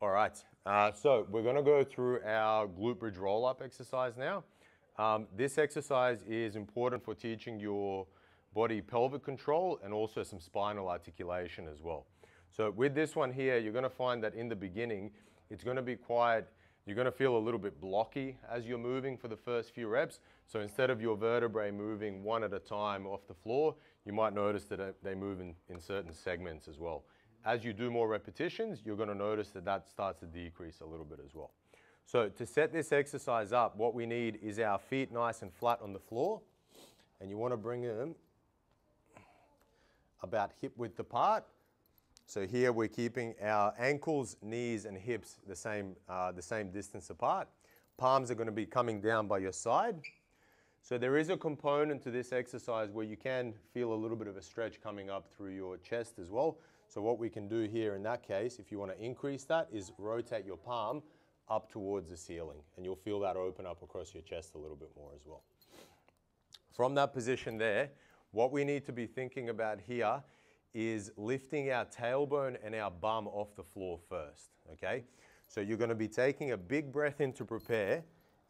All right, so we're gonna go through our glute bridge roll-up exercise now. This exercise is important for teaching your body pelvic control and also some spinal articulation as well. So with this one here, you're gonna find that in the beginning, it's gonna be quite, you're gonna feel a little bit blocky as you're moving for the first few reps. So instead of your vertebrae moving one at a time off the floor, you might notice that they move in certain segments as well. As you do more repetitions, you're going to notice that that starts to decrease a little bit as well. So to set this exercise up, what we need is our feet nice and flat on the floor, and you want to bring them about hip width apart. So here we're keeping our ankles, knees, and hips the same distance apart. Palms are going to be coming down by your side. So there is a component to this exercise where you can feel a little bit of a stretch coming up through your chest as well. So what we can do here in that case, if you want to increase that, is rotate your palm up towards the ceiling, and you'll feel that open up across your chest a little bit more as well. From that position there, what we need to be thinking about here is lifting our tailbone and our bum off the floor first, okay? So you're going to be taking a big breath in to prepare,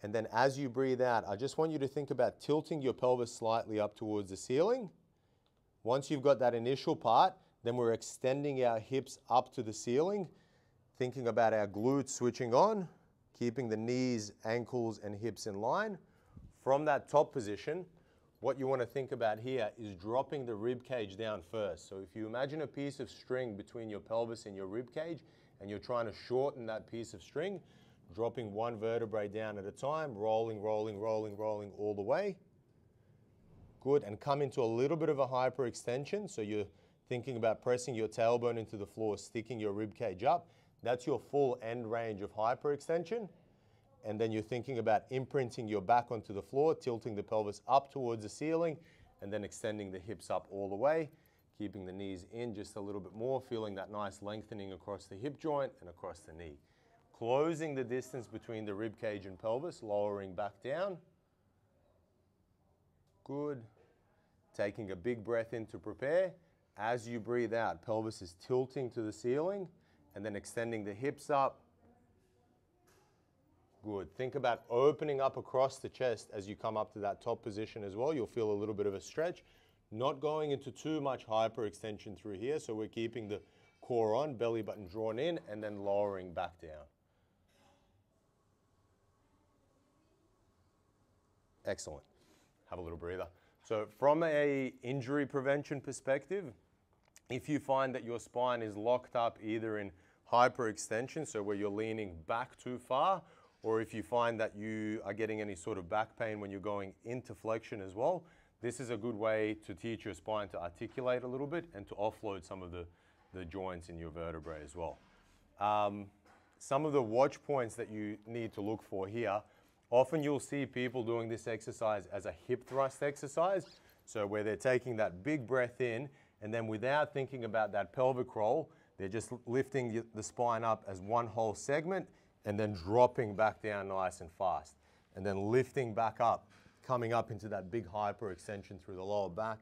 and then as you breathe out, I just want you to think about tilting your pelvis slightly up towards the ceiling. Once you've got that initial part, then we're extending our hips up to the ceiling, thinking about our glutes switching on, keeping the knees, ankles, and hips in line. From that top position, what you want to think about here is dropping the rib cage down first. So if you imagine a piece of string between your pelvis and your rib cage, and you're trying to shorten that piece of string, dropping one vertebrae down at a time, rolling, rolling, rolling, rolling all the way. Good, and come into a little bit of a hyperextension, so you're thinking about pressing your tailbone into the floor, sticking your rib cage up. That's your full end range of hyperextension. And then you're thinking about imprinting your back onto the floor, tilting the pelvis up towards the ceiling, and then extending the hips up all the way, keeping the knees in just a little bit more, feeling that nice lengthening across the hip joint and across the knee. Closing the distance between the rib cage and pelvis, lowering back down. Good. Taking a big breath in to prepare. As you breathe out, pelvis is tilting to the ceiling and then extending the hips up. Good. Think about opening up across the chest as you come up to that top position as well. You'll feel a little bit of a stretch. Not going into too much hyperextension through here, so we're keeping the core on, belly button drawn in, and then lowering back down. Excellent. Have a little breather. So from an injury prevention perspective, if you find that your spine is locked up either in hyperextension, so where you're leaning back too far, or if you find that you are getting any sort of back pain when you're going into flexion as well, this is a good way to teach your spine to articulate a little bit and to offload some of the joints in your vertebrae as well. Some of the watch points that you need to look for here, often you'll see people doing this exercise as a hip thrust exercise, so where they're taking that big breath in, and then without thinking about that pelvic roll, they're just lifting the spine up as one whole segment and then dropping back down nice and fast. And then lifting back up, coming up into that big hyperextension through the lower back,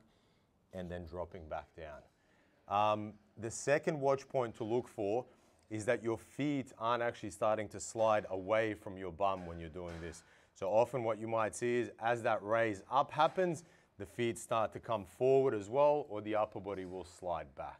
and then dropping back down. The second watch point to look for is that your feet aren't actually starting to slide away from your bum when you're doing this. So often what you might see is as that raise up happens, the feet start to come forward as well, or the upper body will slide back.